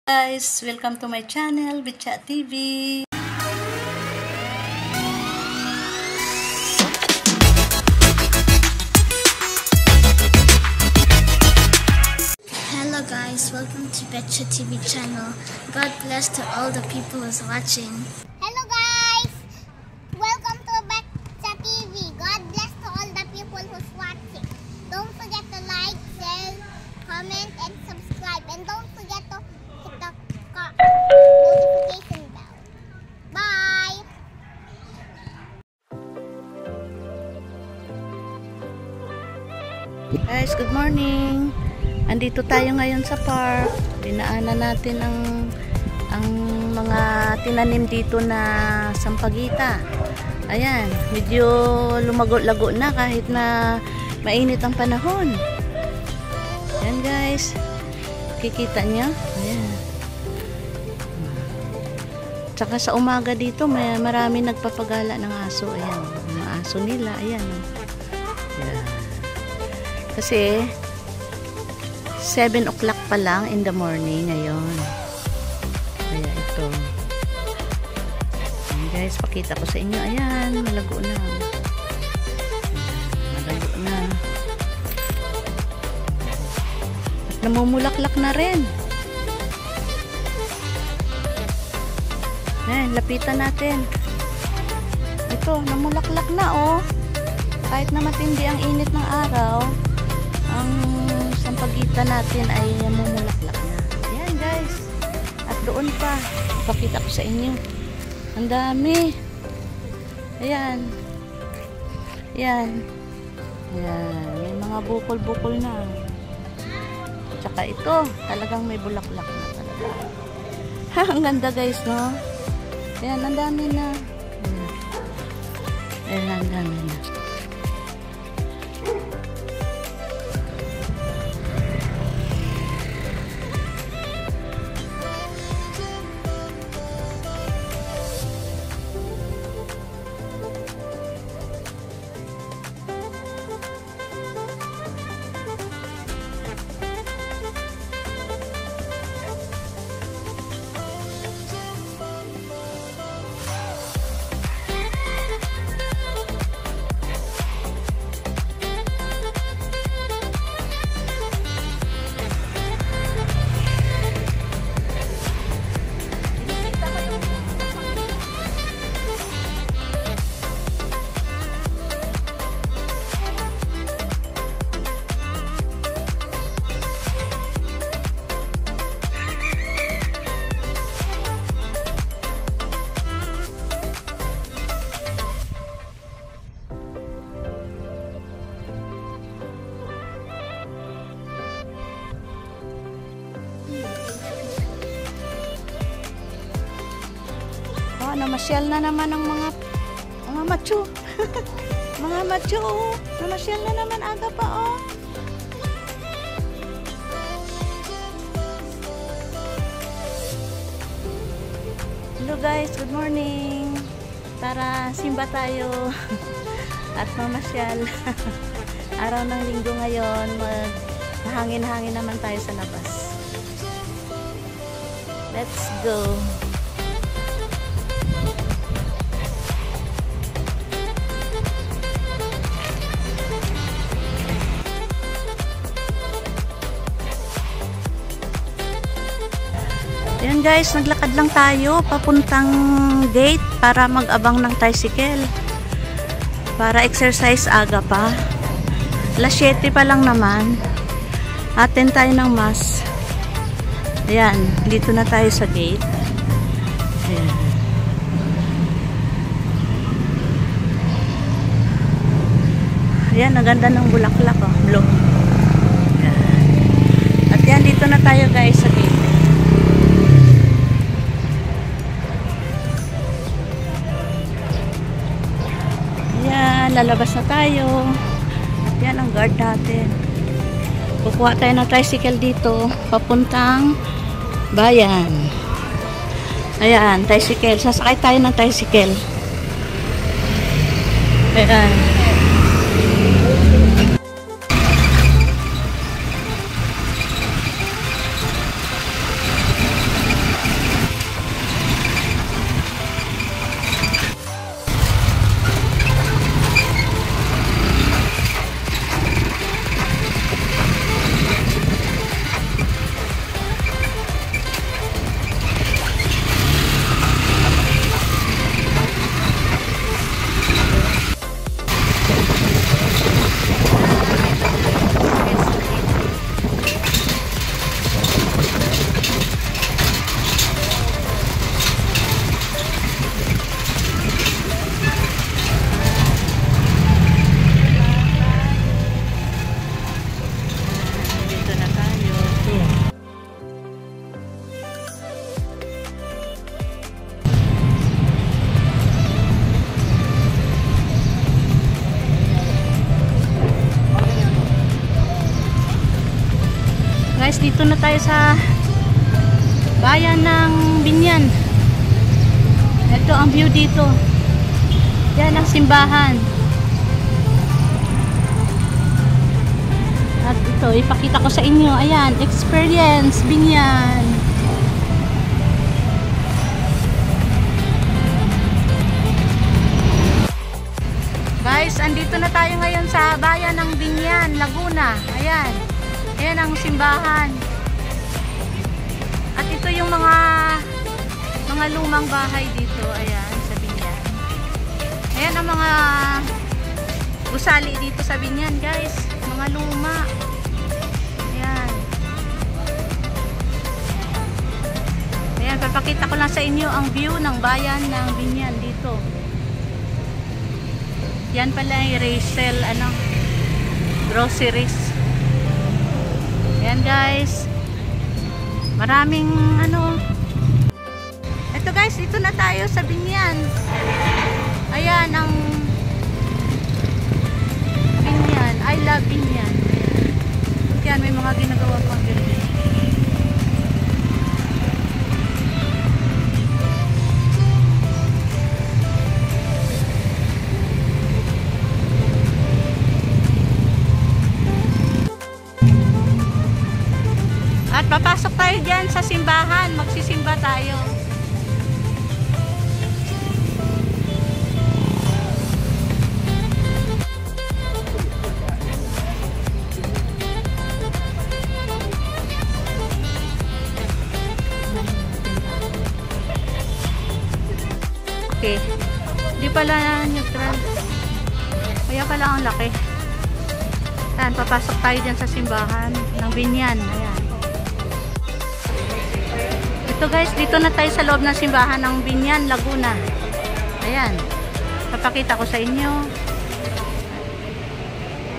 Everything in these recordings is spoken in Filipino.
Guys, welcome to my channel, Bitchat TV. Hello guys, welcome to Betcha TV channel. God bless to all the people who's watching. Hello guys, welcome to Betcha TV. God bless to all the people who's watching. Don't forget to like, share, comment, and subscribe. And don't forget to hit the notification bell. Bye! Guys, good morning. Andito tayo ngayon sa park. Dinaanan natin ang mga tinanim dito na sampagita. Ayan, medyo lumago-lago na kahit na mainit ang panahon. Ayan guys, kikita niyo? Ayan. Tsaka sa umaga dito, marami nagpapagala ng aso. Ayan, mga aso nila. Ayan. Ayan. Kasi 7 o'clock pa lang in the morning ngayon. Kaya ito. Ayan guys, pakita ko sa inyo. Ayan, malago na. Ayan, malago na. At namumulaklak na rin. Ayan, lapitan natin. Ito, namulaklak na oh. Kahit na matindi ang init ng araw, ang sampagita natin ay namumulaklak na. Ayan guys. At doon pa, ipakita ko sa inyo. Ang dami. Ayan. Ayan. Ayan. May mga bukol-bukol na. Tsaka ito, talagang may bulaklak na talaga. Ha, ang ganda guys, no? Ayan, ang dami na. Ayan, ang dami na. Namasyal na naman ang mga macho. Mga macho, oh. Namasyal na naman aga pa, oh. Hello guys, good morning. Tara, simba tayo. At mamasyal. Araw ng linggo ngayon, mahangin-hangin naman tayo sa labas. Let's go. Ayan guys, naglakad lang tayo papuntang gate para mag-abang ng tricycle. Para exercise aga pa. Alas 7 pa lang naman. Attend tayo ng mass. Ayan, dito na tayo sa gate. Ayan. Ayan, ang ganda ng bulaklak oh, blue. Ayan. At yan, dito na tayo guys sa gate. Lalabas na tayo. At yan ang guard natin. Kukuha tayo ng tricycle dito papuntang bayan. Ayan, tricycle. Sasakay tayo ng tricycle. Ayan. Nandito na tayo sa bayan ng Binyan. Ito ang view dito. Yan ang simbahan. At ito, ipakita ko sa inyo. Ayan, experience Binyan. Guys, andito na tayo ngayon sa bayan ng Binyan, Laguna. Ayan. Ayan ang simbahan. At ito yung mga lumang bahay dito. Ayan, sa Binyan. Ayan ang mga gusali dito sa Binyan, guys. Mga luma. Ayan. Ayan, papakita ko lang sa inyo ang view ng bayan ng Binyan dito. Yan pala yung Rachel, groceries. Ayan, guys. Maraming Ito, guys, dito na tayo sa Binyan. Ayan ang Binyan. I love Binyan. Ayan, may mga ginagawa pang building. At papasok tayo dyan sa simbahan. Magsisimba tayo. Okay. Di pala neutral. Kaya pala ang laki. Ayan, papasok tayo dyan sa simbahan ng Binyan. Ayan. Ito, guys, dito na tayo sa loob ng simbahan ng Binyan, Laguna. Ayan. Papakita ko sa inyo.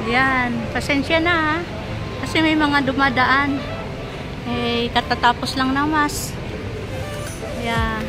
Ayan. Pasensya na, ha. Kasi may mga dumadaan. Katatapos lang ng mas. Ayan.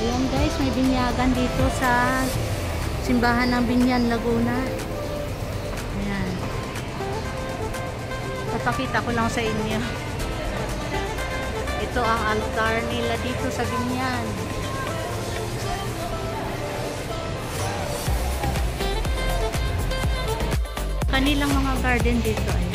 Ayan, guys, may binyagan dito sa simbahan ng Binyan, Laguna. Ayan. Papakita ko lang sa inyo. Ito ang altar nila dito sa Binyan. Kanilang mga garden dito. Ayan.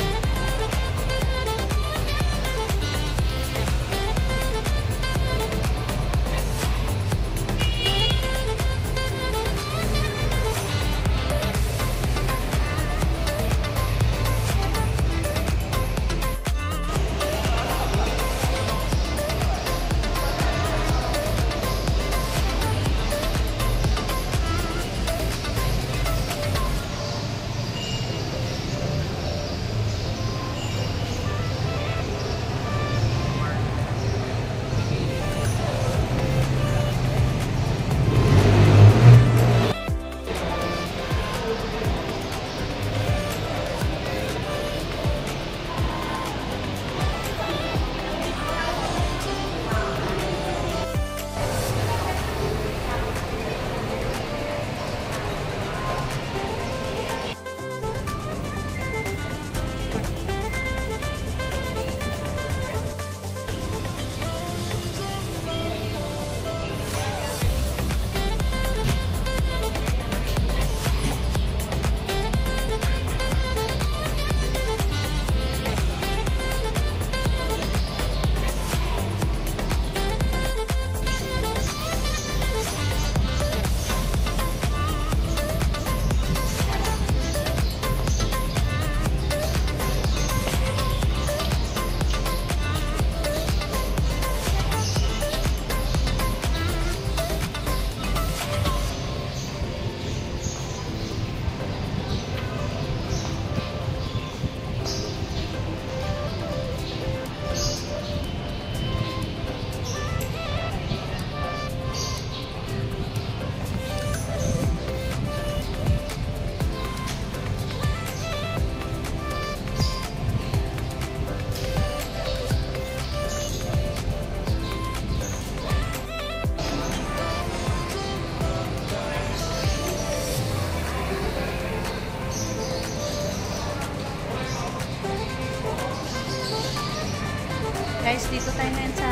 Guys, dito tayo ngayon sa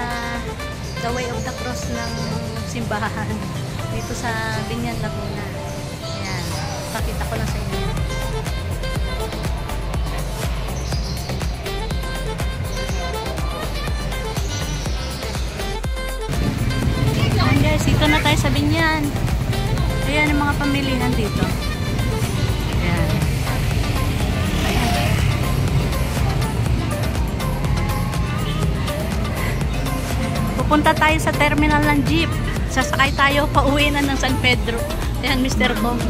The Way of the Cross ng simbahan. Dito sa Binyan, Laguna. Ayan. Pakita ko lang sa inyo. Ayan guys, dito na tayo sa Binyan. Ayan ang mga pamilihan dito. Ayan. Ayan. Pupunta tayo sa terminal ng jeep. Sasakay tayo, pauwi na ng San Pedro. Ayan, Mr. Bong.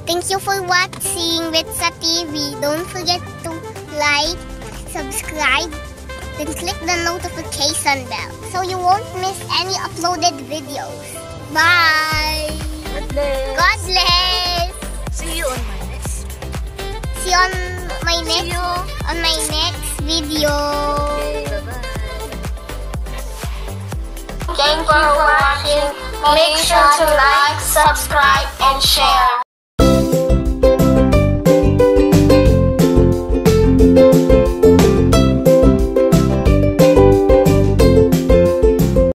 Thank you for watching Betsa TV. Don't forget to like, subscribe, then click the notification bell so you won't miss any uploaded videos. Bye! God bless. God bless! See you on my next. See you on my See next, you. on my next video. Okay, bye-bye. Thank you for watching. Make sure to like, subscribe, and share.